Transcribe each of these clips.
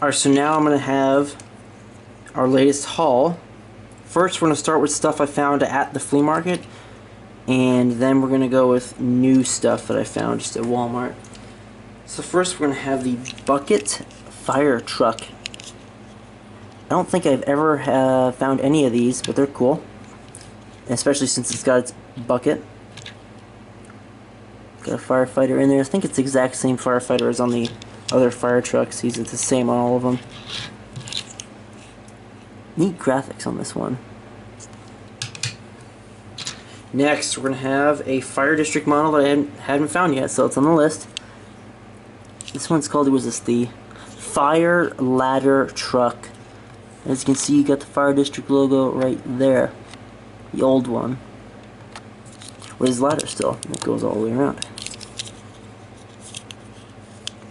Alright, so now I'm going to have our latest haul. First, we're going to start with stuff I found at the flea market, and then we're going to go with new stuff that I found just at Walmart. So first, we're going to have the bucket fire truck. I don't think I've ever found any of these, but they're cool, especially since it's got its bucket. Got a firefighter in there. I think it's the exact same firefighter as on the other fire trucks. It's the same on all of them. Neat graphics on this one. Next, we're going to have a fire district model that I haven't found yet, so it's on the list. This one's called, what was this, the Fire Ladder Truck. As you can see, you got the fire district logo right there. The old one. With his ladder still. It goes all the way around.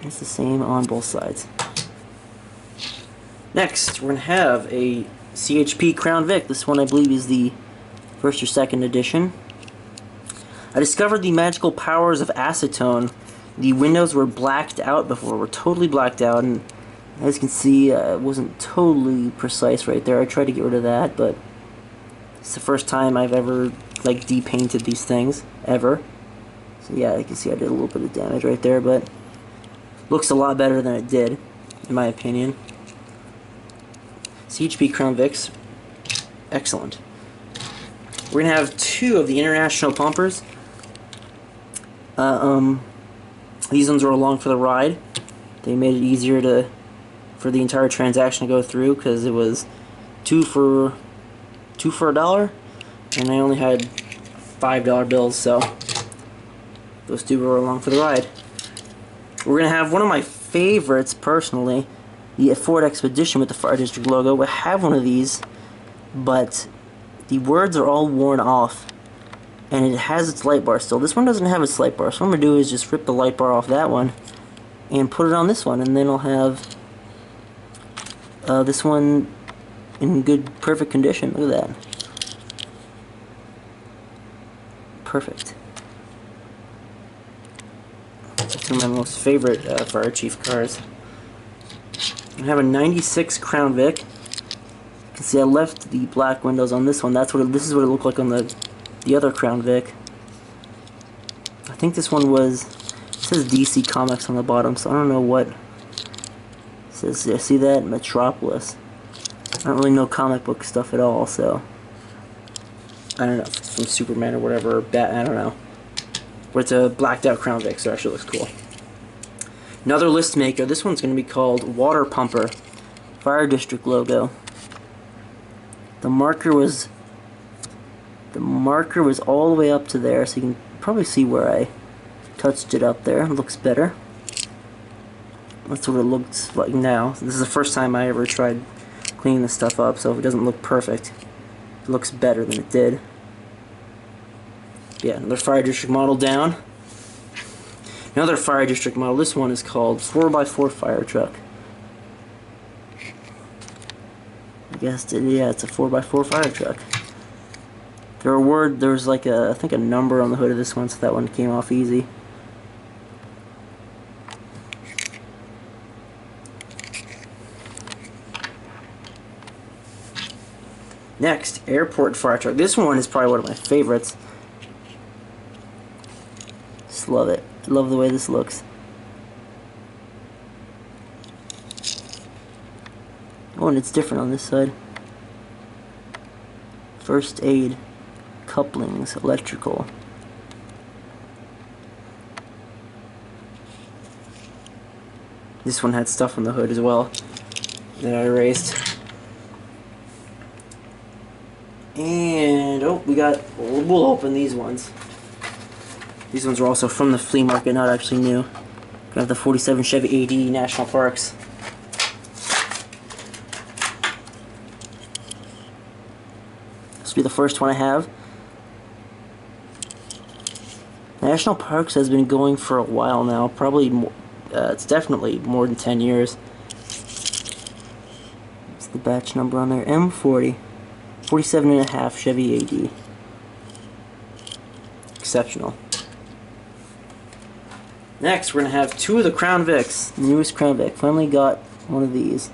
It's the same on both sides. Next, we're going to have a CHP Crown Vic. This one I believe is the first or second edition. I discovered the magical powers of acetone. The windows were blacked out before, were totally blacked out, and as you can see, it wasn't totally precise right there. I tried to get rid of that, but it's the first time I've ever like depainted these things, ever. So yeah, you can see I did a little bit of damage right there, but looks a lot better than it did, in my opinion. CHP Crown Vics, excellent. We're gonna have two of the international pumpers. These ones are along for the ride. They made it easier for the entire transaction to go through because it was two for $1, and I only had $5 bills, so those two were along for the ride. We're gonna have one of my favorites personally, the Ford Expedition with the Fire District logo. I have one of these, but the words are all worn off, and it has its light bar still. This one doesn't have its light bar, so what I'm going to do is just rip the light bar off that one and put it on this one, and then I'll have this one in good, perfect condition. Look at that. Perfect. It's one of my most favorite fire chief cars. I have a 96 Crown Vic. You can see I left the black windows on this one. This is what it looked like on the other Crown Vic. I think this one was, it says DC Comics on the bottom, so I don't know what it says. Yeah, see that? Metropolis. I don't really know comic book stuff at all, so I don't know if it's from Superman or whatever, or Batman, I don't know. But it's a blacked out Crown Vic, so it actually looks cool. Another list maker. This one's going to be called Water Pumper. Fire District logo. The marker was all the way up to there, so you can probably see where I touched it up there. It looks better. That's what it looks like now. This is the first time I ever tried cleaning this stuff up, so if it doesn't look perfect, it looks better than it did. Yeah, another Fire District model down. Another Fire District model. This one is called 4x4 Fire Truck. I guessed it. Yeah, it's a 4x4 fire truck. There's like I think a number on the hood of this one, so that one came off easy. Next, airport fire truck. This one is probably one of my favorites. Just love it. I love the way this looks. Oh, and it's different on this side. First aid, couplings, electrical. This one had stuff on the hood as well that I erased. And, oh, we'll open these ones. These ones are also from the flea market, not actually new. We have the 47 Chevy AD National Parks. This will be the first one I have. National Parks has been going for a while now. Probably more, it's definitely more than 10 years. What's the batch number on there? M40. 47.5 Chevy AD. Exceptional. Next, we're going to have two of the Crown Vics. The newest Crown Vic. Finally got one of these.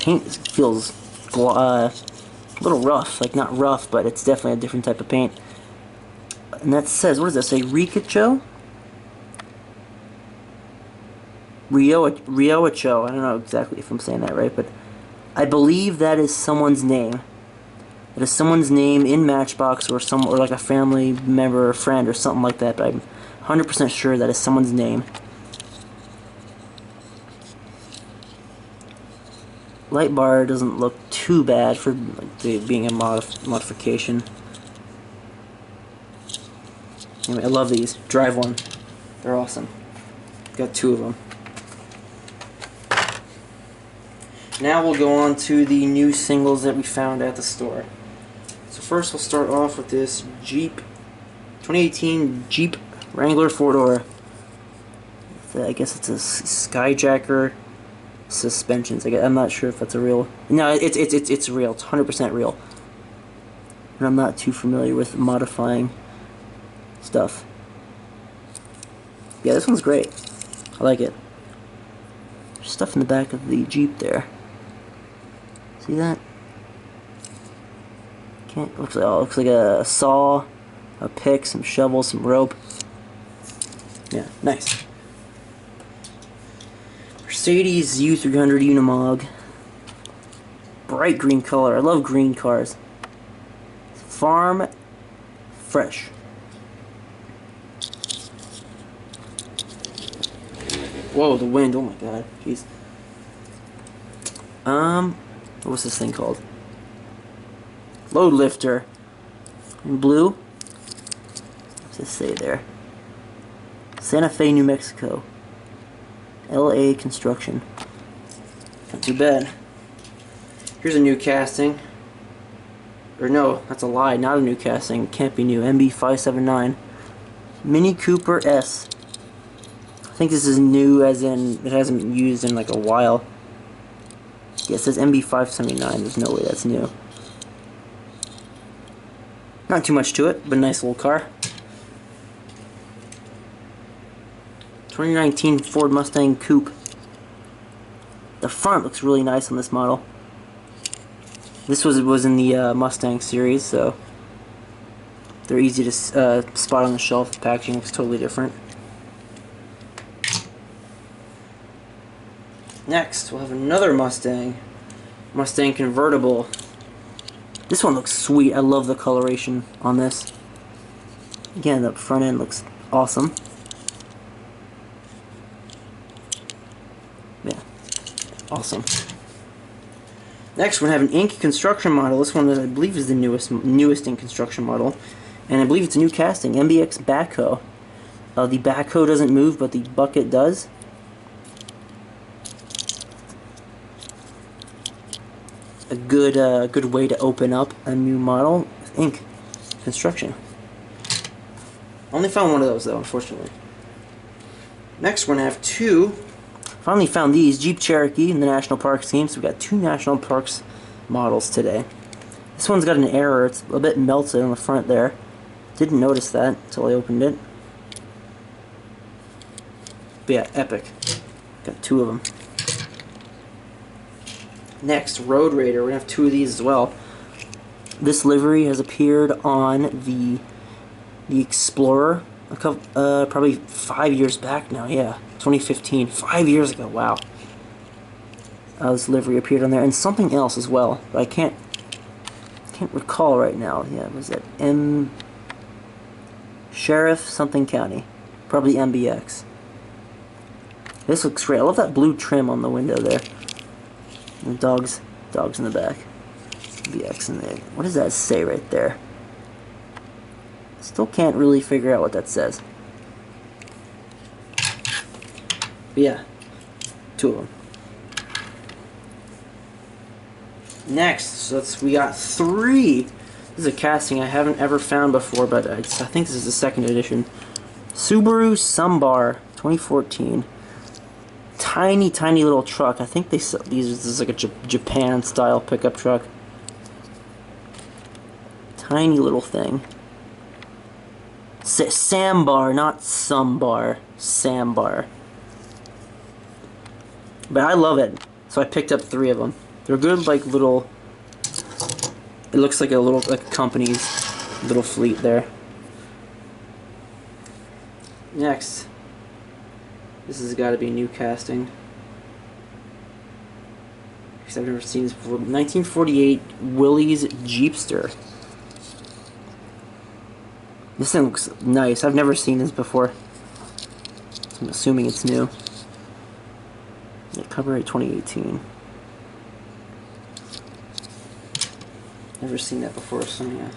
Paint feels a little rough, like not rough, but it's definitely a different type of paint. And that says, what does that say? Riocho? Riocho. I don't know exactly if I'm saying that right, but I believe that is someone's name. It is someone's name in Matchbox, or like a family member or friend or something like that, but I'm 100% sure that is someone's name. Light bar doesn't look too bad for like, being a modification. Anyway, I love these. Drive one. They're awesome. Got two of them. Now we'll go on to the new singles that we found at the store. So first we'll start off with this Jeep 2018 Jeep Wrangler 4-door. I guess it's a Skyjacker suspensions. I'm not sure if that's a real. No, it's real. It's 100% real. And I'm not too familiar with modifying stuff. Yeah, this one's great. I like it. There's stuff in the back of the Jeep there. See that? Looks like a saw, a pick, some shovels, some rope. Yeah, nice. Mercedes U300 Unimog. Bright green color. I love green cars. Farm Fresh. Whoa, the wind. Oh my god. Jeez. What's this thing called? Load lifter. In blue. What's it say there? Santa Fe, New Mexico. LA Construction. Not too bad. Here's a new casting. Or no, that's a lie. Not a new casting. Can't be new. MB579. Mini Cooper S. I think this is new as in it hasn't been used in like a while. Yeah, it says MB579. There's no way that's new. Not too much to it, but a nice little car. 2019 Ford Mustang Coupe. The front looks really nice on this model. This was in the Mustang series, so they're easy to spot on the shelf. The packaging looks totally different. Next, we'll have another Mustang convertible. This one looks sweet. I love the coloration on this. Again, the front end looks awesome. Yeah, awesome. Next, we're going to have an ink construction model. This one, I believe, is the newest ink construction model. And I believe it's a new casting, MBX backhoe. The backhoe doesn't move, but the bucket does. A good way to open up a new model with ink construction. Only found one of those though, unfortunately. Next, we're gonna have two. Finally found these Jeep Cherokee in the National Parks team. So we got two National Parks models today. This one's got an error. It's a bit melted on the front there. Didn't notice that until I opened it. But yeah, epic. Got two of them. Next, Road Raider. We're going to have two of these as well. This livery has appeared on the Explorer a couple, probably 5 years back now. Yeah, 2015. 5 years ago. Wow. This livery appeared on there, and something else as well. But I can't recall right now. Yeah, was that Sheriff something County? Probably MBX. This looks great. I love that blue trim on the window there. And dogs in the back. BX in there. What does that say right there? Still can't really figure out what that says. But yeah, two of them. Next, so we got three. This is a casting I haven't ever found before, but I think this is the second edition. Subaru Sambar 2014. Tiny little truck. I think this is like a Japan style pickup truck. Tiny little thing. Sambar, not Sambar. Sambar. But I love it, so I picked up 3 of them. They're good, like little. It looks like a little company's little fleet there. Next, this has got to be a new casting. Because I've never seen this before. 1948 Willys Jeepster. This thing looks nice. I've never seen this before. I'm assuming it's new. Yeah, copyright 2018. Never seen that before, so yeah.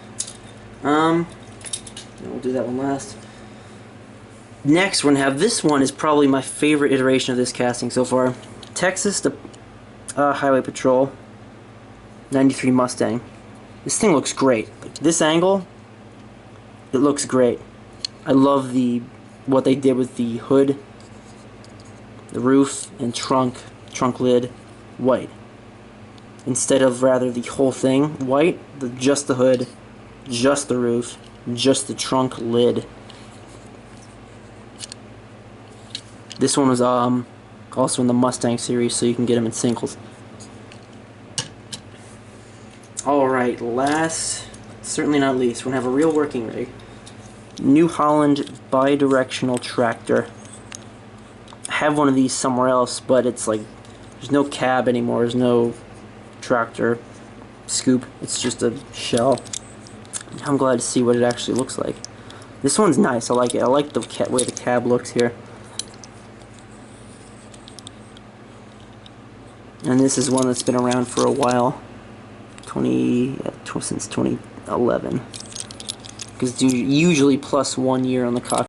We'll do that one last. Next, we're gonna have this one is probably my favorite iteration of this casting so far. Texas Highway Patrol 93 Mustang. This thing looks great. Like, this angle, it looks great. I love what they did with the hood, the roof, and trunk lid white. Instead of rather the whole thing white, just the hood, just the roof, just the trunk lid. This one was also in the Mustang series, so you can get them in singles. Alright, last, certainly not least, we're going to have a real working rig. New Holland bi-directional tractor. I have one of these somewhere else, but it's like, there's no cab anymore, there's no tractor scoop, it's just a shell. I'm glad to see what it actually looks like. This one's nice, I like it. I like the way the cab looks here. And this is one that's been around for a while. Since 2011. Because usually plus 1 year on the cockpit.